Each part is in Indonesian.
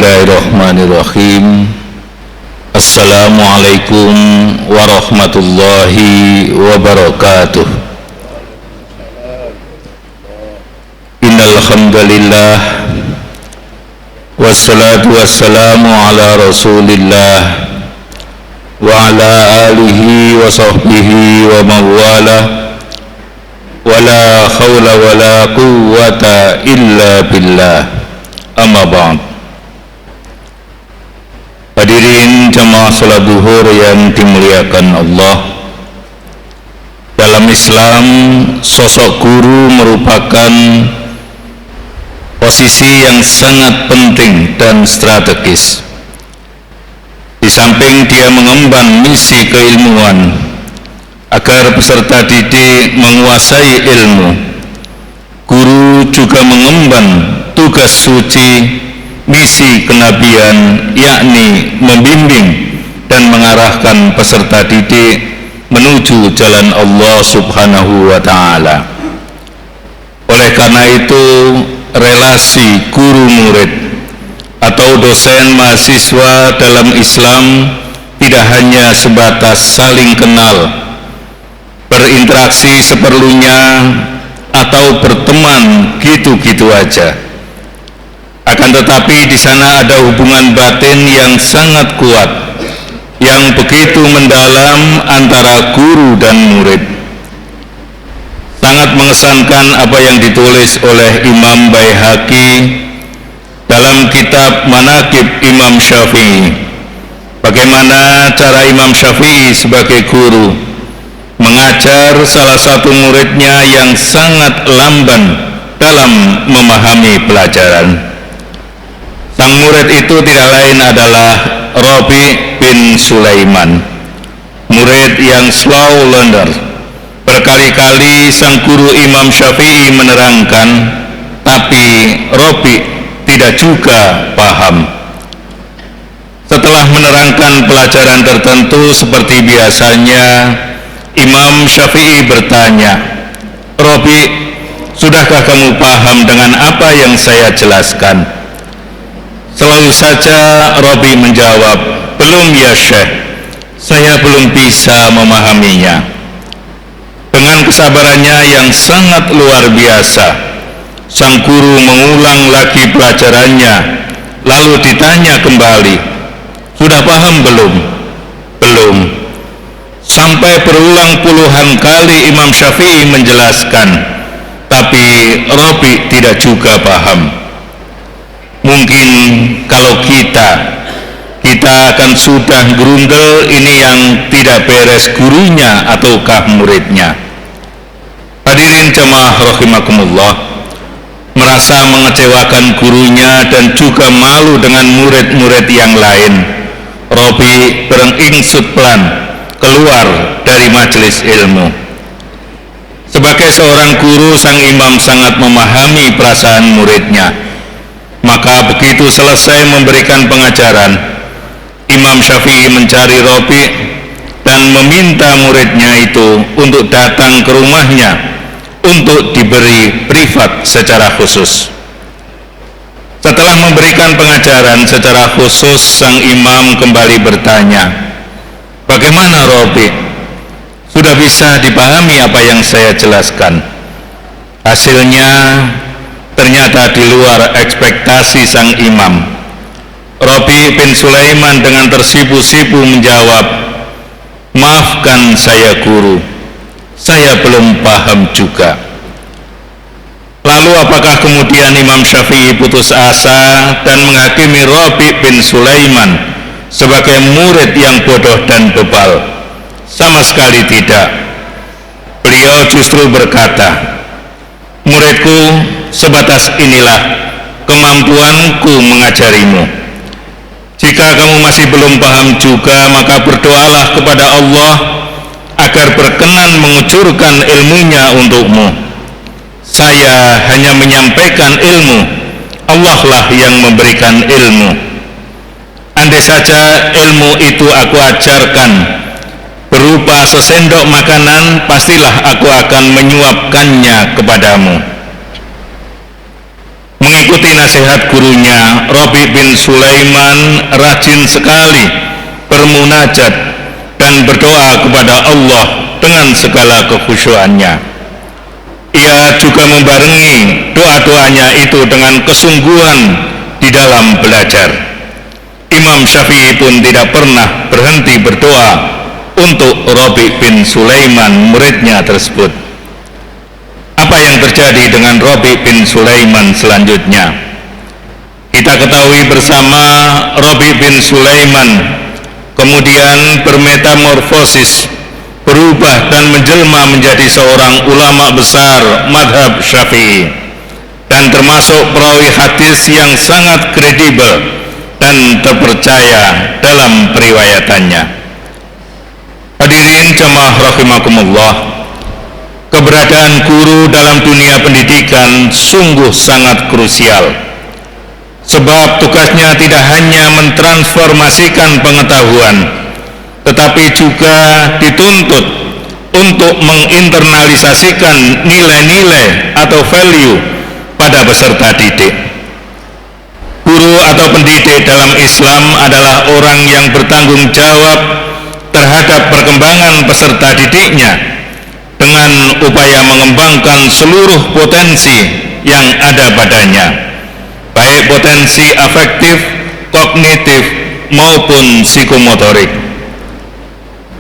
Bismillahirrahmanirrahim. Assalamualaikum warahmatullahi wabarakatuh. Innal hamdalillah wassalatu wassalamu ala Rasulillah wa ala alihi wa sahbihi wa mawala wala hawla wala quwwata illa billah. Amma ba'd. Hadirin jamaah salat zuhur yang dimuliakan Allah, dalam Islam sosok guru merupakan posisi yang sangat penting dan strategis. Di samping dia mengemban misi keilmuan agar peserta didik menguasai ilmu, guru juga mengemban tugas suci misi kenabian, yakni membimbing dan mengarahkan peserta didik menuju jalan Allah Subhanahu wa ta'ala. Oleh karena itu, relasi guru murid atau dosen mahasiswa dalam Islam tidak hanya sebatas saling kenal, berinteraksi seperlunya, atau berteman gitu-gitu aja. Akan tetapi di sana ada hubungan batin yang sangat kuat, yang begitu mendalam antara guru dan murid. Sangat mengesankan apa yang ditulis oleh Imam Baihaqi dalam kitab Manaqib Imam Syafi'i. Bagaimana cara Imam Syafi'i sebagai guru mengajar salah satu muridnya yang sangat lamban dalam memahami pelajaran. Sang murid itu tidak lain adalah Rabi bin Sulaiman, murid yang slow learner. Berkali-kali sang guru Imam Syafi'i menerangkan, tapi Rabi tidak juga paham. Setelah menerangkan pelajaran tertentu seperti biasanya, Imam Syafi'i bertanya, "Rabi, sudahkah kamu paham dengan apa yang saya jelaskan?" Selalu saja Rabi menjawab, "Belum ya Syekh, saya belum bisa memahaminya." Dengan kesabarannya yang sangat luar biasa, sang guru mengulang lagi pelajarannya, lalu ditanya kembali, "Sudah paham belum?" "Belum." Sampai berulang puluhan kali Imam Syafi'i menjelaskan, tapi Rabi tidak juga paham. Mungkin kalau kita akan sudah gerundel, ini yang tidak beres gurunya ataukah muridnya. Hadirin jamaah rahimakumullah, merasa mengecewakan gurunya dan juga malu dengan murid-murid yang lain, Rabi beringsut pelan keluar dari majelis ilmu. Sebagai seorang guru, sang imam sangat memahami perasaan muridnya. Maka begitu selesai memberikan pengajaran, Imam Syafi'i mencari Rabi dan meminta muridnya itu untuk datang ke rumahnya untuk diberi privat secara khusus. Setelah memberikan pengajaran secara khusus, sang imam kembali bertanya, "Bagaimana Rabi? Sudah bisa dipahami apa yang saya jelaskan?" Hasilnya ternyata di luar ekspektasi sang imam. Rabi bin Sulaiman dengan tersipu-sipu menjawab, "Maafkan saya guru, saya belum paham juga." Lalu apakah kemudian Imam Syafi'i putus asa dan menghakimi Rabi bin Sulaiman sebagai murid yang bodoh dan bebal? Sama sekali tidak. Beliau justru berkata, "Muridku, sebatas inilah kemampuanku mengajarimu. Jika kamu masih belum paham juga, maka berdoalah kepada Allah agar berkenan mengucurkan ilmunya untukmu. Saya hanya menyampaikan ilmu, Allah lah yang memberikan ilmu. Andai saja ilmu itu aku ajarkan berupa sesendok makanan, pastilah aku akan menyuapkannya kepadamu." mengikuti nasihat gurunya, Rabi bin Sulaiman rajin sekali bermunajat dan berdoa kepada Allah dengan segala kekhusyuannya. Ia juga membarengi doa-doanya itu dengan kesungguhan di dalam belajar. Imam Syafi'i pun tidak pernah berhenti berdoa untuk Rabi bin Sulaiman, muridnya tersebut. Apa yang terjadi dengan Rabi bin Sulaiman selanjutnya? Kita ketahui bersama, Rabi bin Sulaiman kemudian bermetamorfosis, berubah dan menjelma menjadi seorang ulama besar madhab Syafi'i dan termasuk perawi hadis yang sangat kredibel dan terpercaya dalam periwayatannya. Hadirin jamaah rahimakumullah, keberadaan guru dalam dunia pendidikan sungguh sangat krusial, sebab tugasnya tidak hanya mentransformasikan pengetahuan, tetapi juga dituntut untuk menginternalisasikan nilai-nilai atau value pada peserta didik. Guru atau pendidik dalam Islam adalah orang yang bertanggung jawab terhadap perkembangan peserta didiknya dengan upaya mengembangkan seluruh potensi yang ada padanya, baik potensi afektif, kognitif maupun psikomotorik.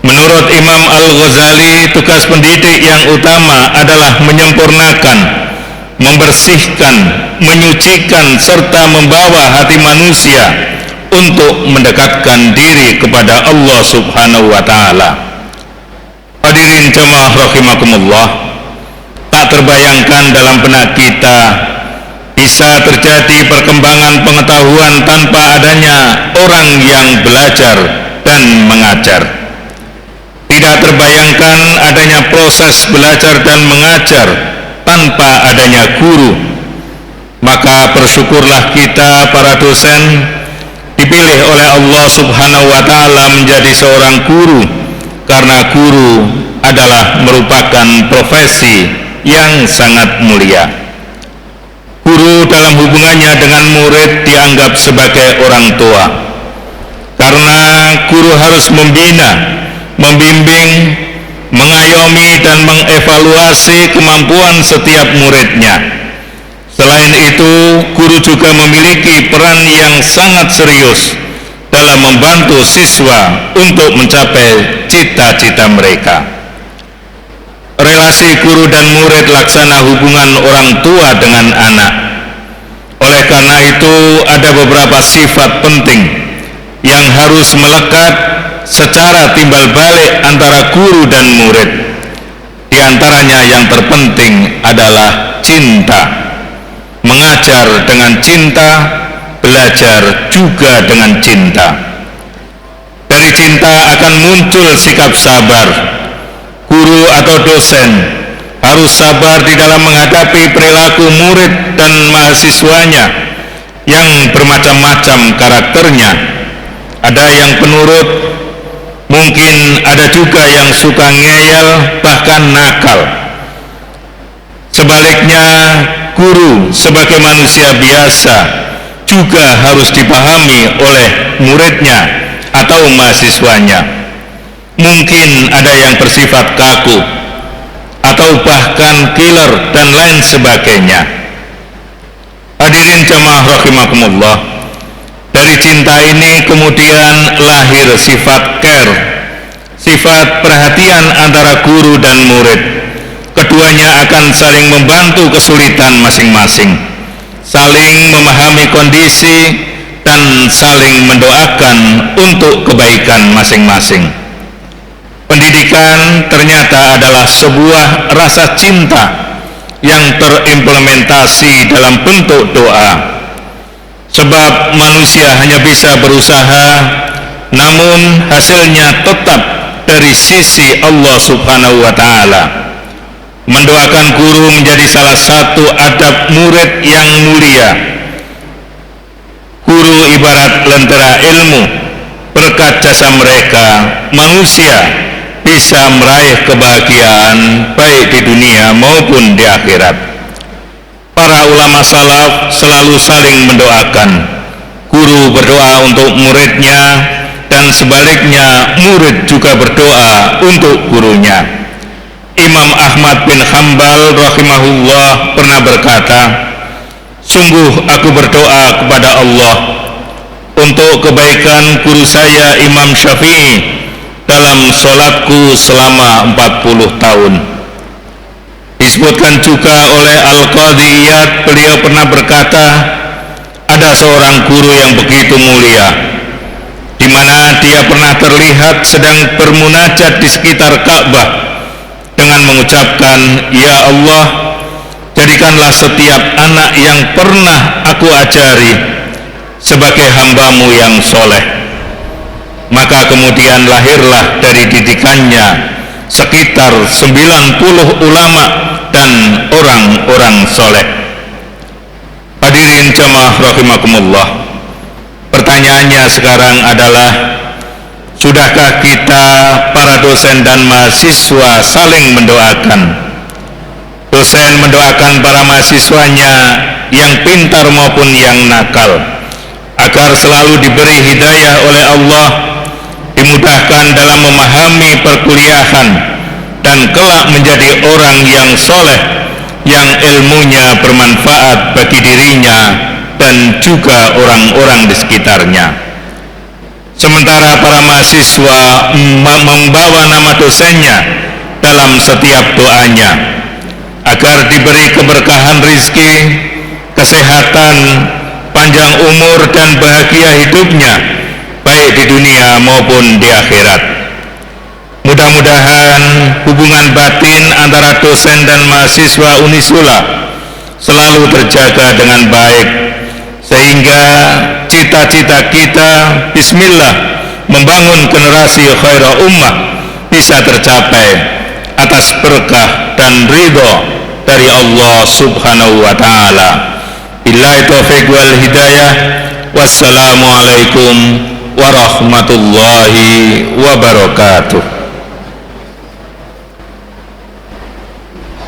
Menurut Imam Al-Ghazali, tugas pendidik yang utama adalah menyempurnakan, membersihkan, menyucikan, serta membawa hati manusia untuk mendekatkan diri kepada Allah Subhanahu wa Ta'ala. Hadirin jamaah rahimakumullah, tak terbayangkan dalam benak kita bisa terjadi perkembangan pengetahuan tanpa adanya orang yang belajar dan mengajar. Tidak terbayangkan adanya proses belajar dan mengajar tanpa adanya guru. Maka bersyukurlah kita para dosen dipilih oleh Allah Subhanahu wa Ta'ala menjadi seorang guru, karena guru adalah merupakan profesi yang sangat mulia. Guru dalam hubungannya dengan murid dianggap sebagai orang tua, karena guru harus membina, membimbing, mengayomi dan mengevaluasi kemampuan setiap muridnya. Selain itu, guru juga memiliki peran yang sangat serius dalam membantu siswa untuk mencapai cita-cita mereka. Relasi guru dan murid laksana hubungan orang tua dengan anak. Oleh karena itu, ada beberapa sifat penting yang harus melekat secara timbal balik antara guru dan murid. Di antaranya yang terpenting adalah cinta. Mengajar dengan cinta, belajar juga dengan cinta. Dari cinta akan muncul sikap sabar. Guru atau dosen harus sabar di dalam menghadapi perilaku murid dan mahasiswanya yang bermacam-macam karakternya. Ada yang penurut, mungkin ada juga yang suka ngeyel, bahkan nakal. Sebaliknya, guru sebagai manusia biasa juga harus dipahami oleh muridnya atau mahasiswanya. Mungkin ada yang bersifat kaku atau bahkan killer dan lain sebagainya. Hadirin jamaah rahimakumullah, dari cinta ini kemudian lahir sifat care, sifat perhatian antara guru dan murid. Keduanya akan saling membantu kesulitan masing-masing, saling memahami kondisi, dan saling mendoakan untuk kebaikan masing-masing. Pendidikan ternyata adalah sebuah rasa cinta yang terimplementasi dalam bentuk doa. Sebab manusia hanya bisa berusaha, namun hasilnya tetap dari sisi Allah Subhanahu wa Ta'ala. Mendoakan guru menjadi salah satu adab murid yang mulia. Guru ibarat lentera ilmu. Berkat jasa mereka, manusia bisa meraih kebahagiaan baik di dunia maupun di akhirat. para ulama salaf selalu saling mendoakan. Guru berdoa untuk muridnya, dan sebaliknya murid juga berdoa untuk gurunya. Imam Ahmad bin Hanbal rahimahullah pernah berkata, "Sungguh aku berdoa kepada Allah untuk kebaikan guru saya Imam Syafi'i dalam sholatku selama 40 tahun." Disebutkan juga oleh Al-Qadhi Iyad, beliau pernah berkata, ada seorang guru yang begitu mulia, di mana dia pernah terlihat sedang bermunajat di sekitar Ka'bah dengan mengucapkan, "Ya Allah, jadikanlah setiap anak yang pernah aku ajari sebagai hamba-Mu yang soleh." Maka kemudian lahirlah dari didikannya sekitar 90 ulama dan orang-orang soleh. Hadirin jamaah rahimakumullah, pertanyaannya sekarang adalah, sudahkah kita para dosen dan mahasiswa saling mendoakan? Dosen mendoakan para mahasiswanya yang pintar maupun yang nakal, agar selalu diberi hidayah oleh Allah, dimudahkan dalam memahami perkuliahan, dan kelak menjadi orang yang soleh, yang ilmunya bermanfaat bagi dirinya dan juga orang-orang di sekitarnya. Sementara para mahasiswa membawa nama dosennya dalam setiap doanya, agar diberi keberkahan rizki, kesehatan, panjang umur dan bahagia hidupnya, baik di dunia maupun di akhirat. Mudah-mudahan hubungan batin antara dosen dan mahasiswa Unisula selalu terjaga dengan baik, sehingga cita-cita kita bismillah membangun generasi khairah ummah bisa tercapai atas berkah dan ridho dari Allah subhanahu wa ta'ala. Billahi taufiq wal hidayah. Wassalamualaikum warahmatullahi wabarakatuh.